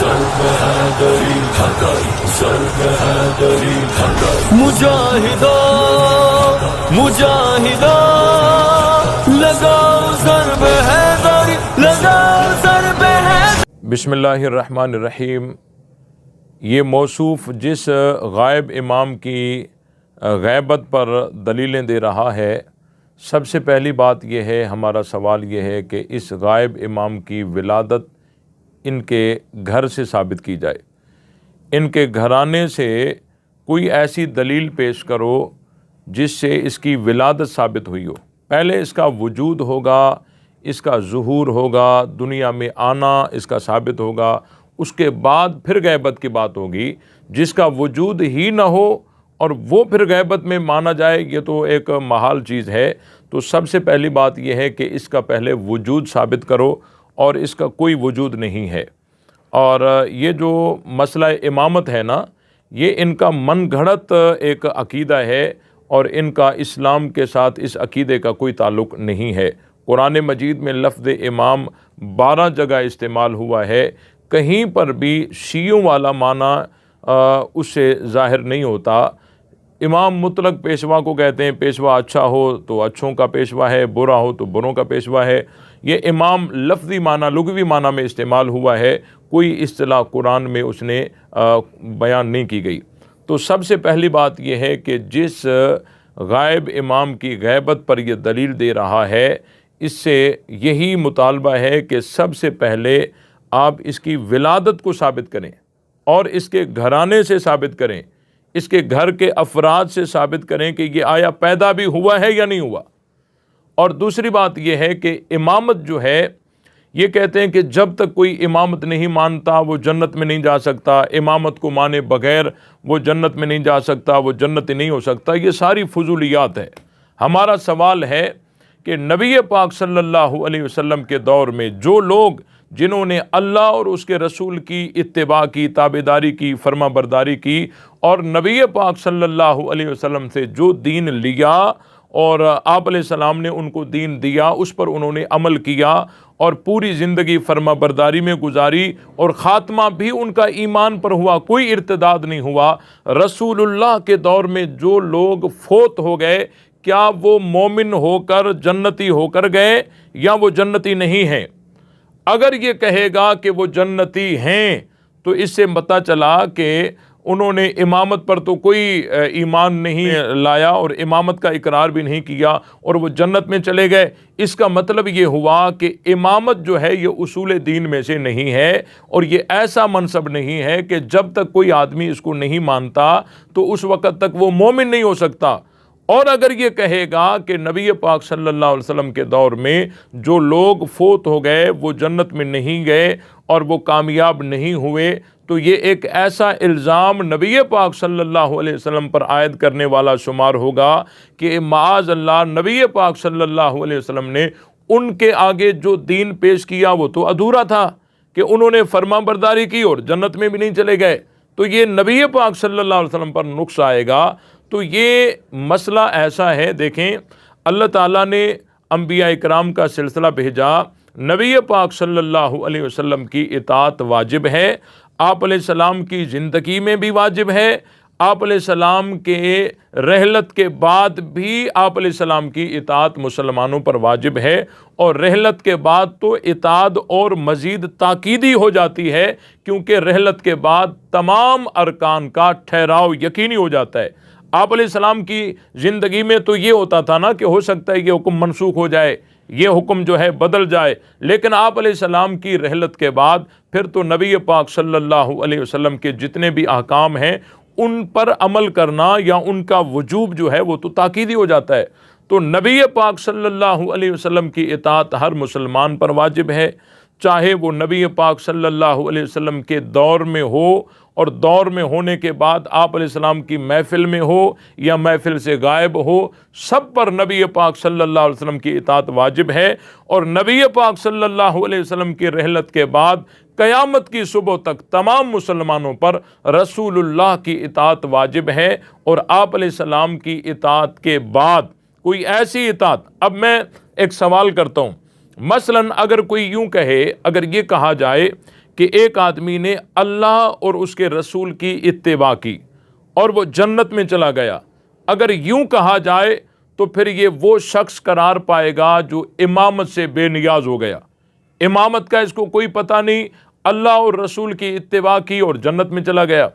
مجاہدو مجاہدو لگاؤ ضرب حیدری، لگاؤ ضرب حیدری۔ بسم اللہ الرحمن الرحیم۔ یہ موصوف جس غائب امام کی غیبت پر دلیلیں دے رہا ہے، سب سے پہلی بات یہ ہے، ہمارا سوال یہ ہے کہ اس غائب امام کی ولادت ان کے گھر سے ثابت کی جائے۔ ان کے گھرانے سے کوئی ایسی دلیل پیش کرو جس سے اس کی ولادت ثابت ہوئی ہو۔ پہلے اس کا وجود ہوگا، اس کا ظہور ہوگا، دنیا میں آنا اس کا ثابت ہوگا، اس کے بعد پھر غیبت کی بات ہوگی۔ جس کا وجود ہی نہ ہو اور وہ پھر غیبت میں مانا جائے، یہ تو ایک محال چیز ہے۔ تو سب سے پہلی بات یہ ہے کہ اس کا پہلے وجود ثابت کرو، اور اس کا کوئی وجود نہیں ہے۔ اور یہ جو مسئلہ امامت ہے نا، یہ ان کا من گھڑت ایک عقیدہ ہے، اور ان کا اسلام کے ساتھ اس عقیدے کا کوئی تعلق نہیں ہے۔ قرآن مجید میں لفظ امام 12 جگہ استعمال ہوا ہے، کہیں پر بھی شیعوں والا معنی اس سے ظاہر نہیں ہوتا۔ امام مطلق پیشوا کو کہتے ہیں، پیشوا اچھا ہو تو اچھوں کا پیشوا ہے، برا ہو تو بروں کا پیشوا ہے۔ یہ امام لفظی معنی، لغوی معنی میں استعمال ہوا ہے، کوئی اصطلاح قرآن میں اس نے بیان نہیں کی گئی۔ تو سب سے پہلی بات یہ ہے کہ جس غائب امام کی غیبت پر یہ دلیل دے رہا ہے، اس سے یہی مطالبہ ہے کہ سب سے پہلے آپ اس کی ولادت کو ثابت کریں، اور اس کے گھرانے سے ثابت کریں، اس کے گھر کے افراد سے ثابت کریں کہ یہ آیا پیدا بھی ہوا ہے یا نہیں ہوا۔ اور دوسری بات یہ ہے کہ امامت جو ہے، یہ کہتے ہیں کہ جب تک کوئی امامت نہیں مانتا وہ جنت میں نہیں جا سکتا، امامت کو مانے بغیر وہ جنت میں نہیں جا سکتا، وہ جنتی نہیں ہو سکتا۔ یہ ساری فضولیات ہے۔ ہمارا سوال ہے کہ نبی پاک صلی اللہ علیہ وسلم کے دور میں جو لوگ، جنہوں نے اللہ اور اس کے رسول کی اتباع کی، تابعداری کی، فرما برداری کی، اور نبی پاک صلی اللہ علیہ وسلم سے جو دین لیا اور آپ علیہ السلام نے ان کو دین دیا، اس پر انہوں نے عمل کیا اور پوری زندگی فرما برداری میں گزاری، اور خاتمہ بھی ان کا ایمان پر ہوا، کوئی ارتداد نہیں ہوا۔ رسول اللہ کے دور میں جو لوگ فوت ہو گئے، کیا وہ مومن ہو کر جنتی ہو کر گئے یا وہ جنتی نہیں ہیں؟ اگر یہ کہے گا کہ وہ جنتی ہیں تو اس سے پتہ چلا کہ انہوں نے امامت پر تو کوئی ایمان نہیں لایا اور امامت کا اقرار بھی نہیں کیا، اور وہ جنت میں چلے گئے۔ اس کا مطلب یہ ہوا کہ امامت جو ہے یہ اصول دین میں سے نہیں ہے، اور یہ ایسا منصب نہیں ہے کہ جب تک کوئی آدمی اس کو نہیں مانتا تو اس وقت تک وہ مومن نہیں ہو سکتا۔ اور اگر یہ کہے گا کہ نبی پاک صلی اللہ علیہ وسلم کے دور میں جو لوگ فوت ہو گئے وہ جنت میں نہیں گئے اور وہ کامیاب نہیں ہوئے، تو یہ ایک ایسا الزام نبی پاک صلی اللہ علیہ وسلم پر عائد کرنے والا شمار ہوگا کہ معاذ اللہ نبی پاک صلی اللہ علیہ وسلم نے ان کے آگے جو دین پیش کیا وہ تو ادھورا تھا، کہ انہوں نے فرما برداری کی اور جنت میں بھی نہیں چلے گئے، تو یہ نبی پاک صلی اللہ علیہ وسلم پر نقص آئے گا۔ تو یہ مسئلہ ایسا ہے، دیکھیں اللہ تعالیٰ نے انبیاء اکرام کا سلسلہ بھیجا، نبی پاک صلی اللہ علیہ وسلم کی اطاعت واجب ہے، آپ علیہ السلام کی زندگی میں بھی واجب ہے، آپ علیہ السلام کے رحلت کے بعد بھی آپ علیہ السلام کی اطاعت مسلمانوں پر واجب ہے، اور رحلت کے بعد تو اطاعت اور مزید تاکیدی ہو جاتی ہے، کیونکہ رحلت کے بعد تمام ارکان کا ٹھہراؤ یقینی ہو جاتا ہے۔ آپ علیہ السلام کی زندگی میں تو یہ ہوتا تھا نا کہ ہو سکتا ہے یہ حکم منسوخ ہو جائے، یہ حکم جو ہے بدل جائے، لیکن آپ علیہ السلام کی رحلت کے بعد پھر تو نبی پاک صلی اللہ علیہ وسلم کے جتنے بھی احکام ہیں ان پر عمل کرنا یا ان کا وجوب جو ہے وہ تو تاکیدی ہو جاتا ہے۔ تو نبی پاک صلی اللہ علیہ وسلم کی اطاعت ہر مسلمان پر واجب ہے، چاہے وہ نبی پاک صلی اللہ علیہ وسلم کے دور میں ہو اور دور میں ہونے کے بعد آپ علیہ السلام کی محفل میں ہو یا محفل سے غائب ہو، سب پر نبی پاک صلی اللہ علیہ وسلم کی اطاعت واجب ہے۔ اور نبی پاک صلی اللہ علیہ وسلم کی رحلت کے بعد قیامت کی صبح تک تمام مسلمانوں پر رسول اللہ کی اطاعت واجب ہے، اور آپ علیہ السلام کی اطاعت کے بعد کوئی ایسی اطاعت، اب میں ایک سوال کرتا ہوں، مثلا اگر کوئی یوں کہے، اگر یہ کہا جائے کہ ایک آدمی نے اللہ اور اس کے رسول کی اتباع کی اور وہ جنت میں چلا گیا، اگر یوں کہا جائے تو پھر یہ وہ شخص قرار پائے گا جو امامت سے بے نیاز ہو گیا، امامت کا اس کو کوئی پتہ نہیں، اللہ اور رسول کی اتباع کی اور جنت میں چلا گیا۔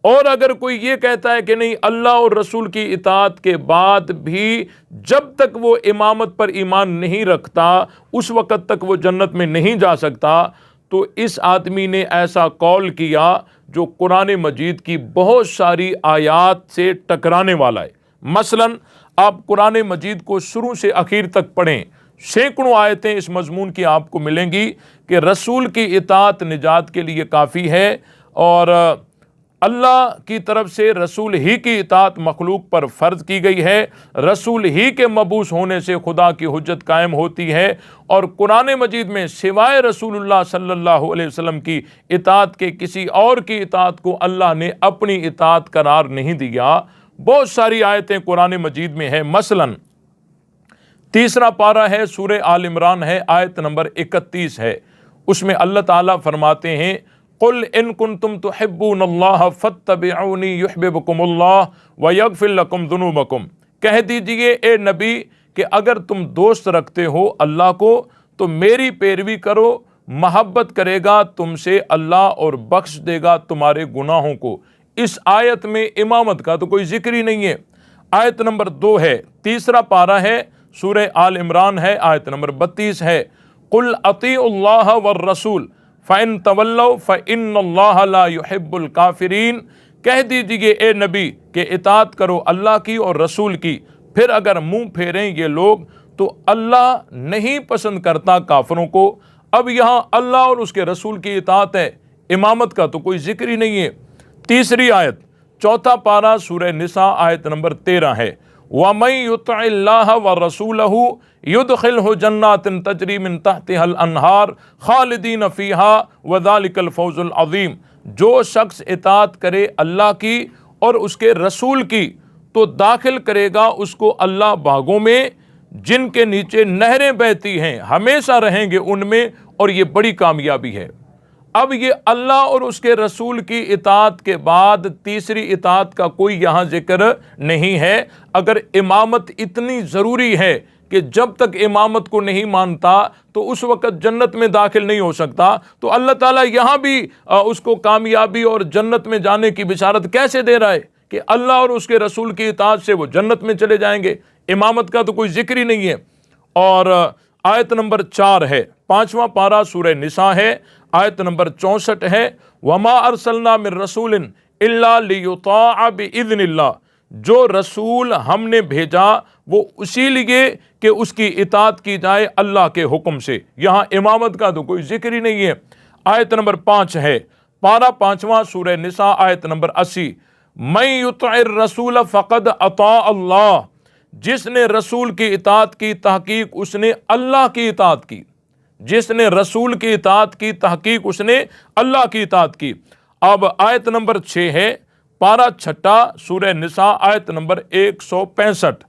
اور اگر کوئی یہ کہتا ہے کہ نہیں، اللہ اور رسول کی اطاعت کے بعد بھی جب تک وہ امامت پر ایمان نہیں رکھتا اس وقت تک وہ جنت میں نہیں جا سکتا، تو اس آدمی نے ایسا قول کیا جو قرآن مجید کی بہت ساری آیات سے ٹکرانے والا ہے۔ مثلا آپ قرآن مجید کو شروع سے آخر تک پڑھیں، سینکڑوں آیتیں اس مضمون کی آپ کو ملیں گی کہ رسول کی اطاعت نجات کے لیے کافی ہے، اور اللہ کی طرف سے رسول ہی کی اطاعت مخلوق پر فرض کی گئی ہے، رسول ہی کے مبعوث ہونے سے خدا کی حجت قائم ہوتی ہے، اور قرآن مجید میں سوائے رسول اللہ صلی اللہ علیہ وسلم کی اطاعت کے کسی اور کی اطاعت کو اللہ نے اپنی اطاعت قرار نہیں دیا۔ بہت ساری آیتیں قرآن مجید میں ہیں، مثلا تیسرا پارہ ہے، سورہ آل عمران ہے، آیت نمبر 31 ہے، اس میں اللہ تعالیٰ فرماتے ہیں قل ان کنتم تحبون اللہ فاتبعونی یحببکم اللہ ویغفر لکم ذنوبکم، کہہ دیجئے اے نبی کہ اگر تم دوست رکھتے ہو اللہ کو تو میری پیروی کرو، محبت کرے گا تم سے اللہ اور بخش دے گا تمہارے گناہوں کو۔ اس آیت میں امامت کا تو کوئی ذکر ہی نہیں ہے۔ آیت نمبر 2 ہے، تیسرا پارہ ہے، سورہ آل عمران ہے، آیت نمبر 32 ہے، قل اطیعوا اللہ والرسول فَإِن تَوَلَّوْا فَإِنَّ اللَّهَ لَا يُحِبُّ الْكَافِرِينَ، کہہ دیجئے اے نبی کہ اطاعت کرو اللہ کی اور رسول کی، پھر اگر منہ پھیریں یہ لوگ تو اللہ نہیں پسند کرتا کافروں کو۔ اب یہاں اللہ اور اس کے رسول کی اطاعت ہے، امامت کا تو کوئی ذکر ہی نہیں ہے۔ تیسری آیت، چوتھا پارہ سورہ نساء، آیت نمبر 13 ہے، وَمَن يُطِعِ اللَّهَ وَرَسُولَهُ يُدْخِلْهُ جَنَّاتٍ تَجْرِي مِن تَحْتِهَا الْأَنْهَارُ خَالِدِينَ فِيهَا وَذَلِكَ الْفَوْزُ الْعَظِيمُ، جو شخص اطاعت کرے اللہ کی اور اس کے رسول کی تو داخل کرے گا اس کو اللہ باغوں میں جن کے نیچے نہریں بہتی ہیں، ہمیشہ رہیں گے ان میں، اور یہ بڑی کامیابی ہے۔ اب یہ اللہ اور اس کے رسول کی اطاعت کے بعد تیسری اطاعت کا کوئی یہاں ذکر نہیں ہے۔ اگر امامت اتنی ضروری ہے کہ جب تک امامت کو نہیں مانتا تو اس وقت جنت میں داخل نہیں ہو سکتا، تو اللہ تعالیٰ یہاں بھی اس کو کامیابی اور جنت میں جانے کی بشارت کیسے دے رہا ہے کہ اللہ اور اس کے رسول کی اطاعت سے وہ جنت میں چلے جائیں گے؟ امامت کا تو کوئی ذکر ہی نہیں ہے۔ اور آیت نمبر 4 ہے، 5واں پارہ سورہ نساء ہے، آیت نمبر 64 ہے، وَمَا أَرْسَلْنَا مِن رَّسُولٍ إِلَّا لِيُطَاعَ بِإِذْنِ اللَّهِ، جو رسول ہم نے بھیجا وہ اسی لیے کہ اس کی اطاعت کی جائے اللہ کے حکم سے۔ یہاں امامت کا تو کوئی ذکر ہی نہیں ہے۔ آیت نمبر 5 ہے، پارہ 5واں سورہ نساء، آیت نمبر 80، مَن يُطِعِ الرَّسُولَ فَقَدْ أَطَاعَ اللَّهَ، جس نے رسول کی اطاعت کی تحقیق اس نے اللہ کی اطاعت کی، جس نے رسول کی اطاعت کی تحقیق اس نے اللہ کی اطاعت کی۔ اب آیت نمبر 6 ہے، پارہ 6 سورہ نساء، آیت نمبر 165،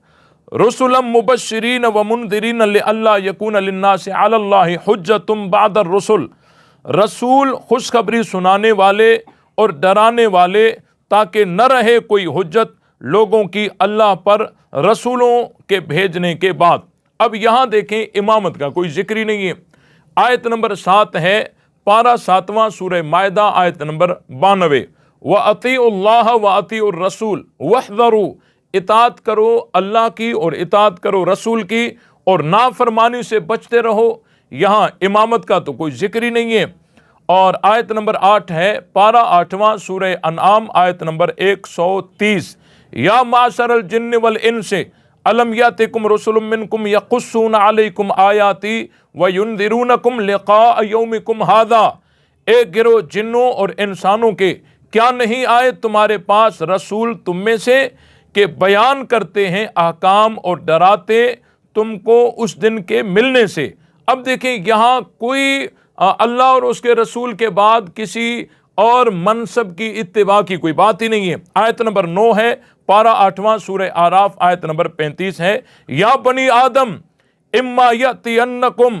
رسلا مبشرین ومنذرین لئلا یکون للناس علی اللہ حجۃ بعد الرسل، رسول خوشخبری سنانے والے اور ڈرانے والے تاکہ نہ رہے کوئی حجت لوگوں کی اللہ پر رسولوں کے بھیجنے کے بعد۔ اب یہاں دیکھیں امامت کا کوئی ذکر ہی نہیں ہے۔ آیت نمبر 7 ہے، پارہ 7واں سورہ مائدہ، آیت نمبر 92، وَأَطِيعُوا اللَّهَ وَأَطِيعُوا الرَّسُولَ وَاحْذَرُوا، اطاعت کرو اللہ کی اور اطاعت کرو رسول کی اور نافرمانی سے بچتے رہو۔ یہاں امامت کا تو کوئی ذکر ہی نہیں ہے۔ اور آیت نمبر 8 ہے، پارہ 8واں سورہ انعام، آیت نمبر 130، یا معشر الجن والانس الم یاتکم رسل منکم یقصون علیکم آیاتی وینذرونکم لقاء یومکم ھذا، اے گروہ جنوں اور انسانوں کے، کیا نہیں آئے تمہارے پاس رسول تم میں سے کہ بیان کرتے ہیں احکام اور ڈراتے تم کو اس دن کے ملنے سے۔ اب دیکھیں یہاں کوئی اللہ اور اس کے رسول کے بعد کسی اور منصب کی اتباع کی کوئی بات ہی نہیں ہے۔ آیت نمبر 9 ہے، پارہ 8واں سورہ اعراف، آیت نمبر 35 ہے، یا بنی آدم اما یأتینکم،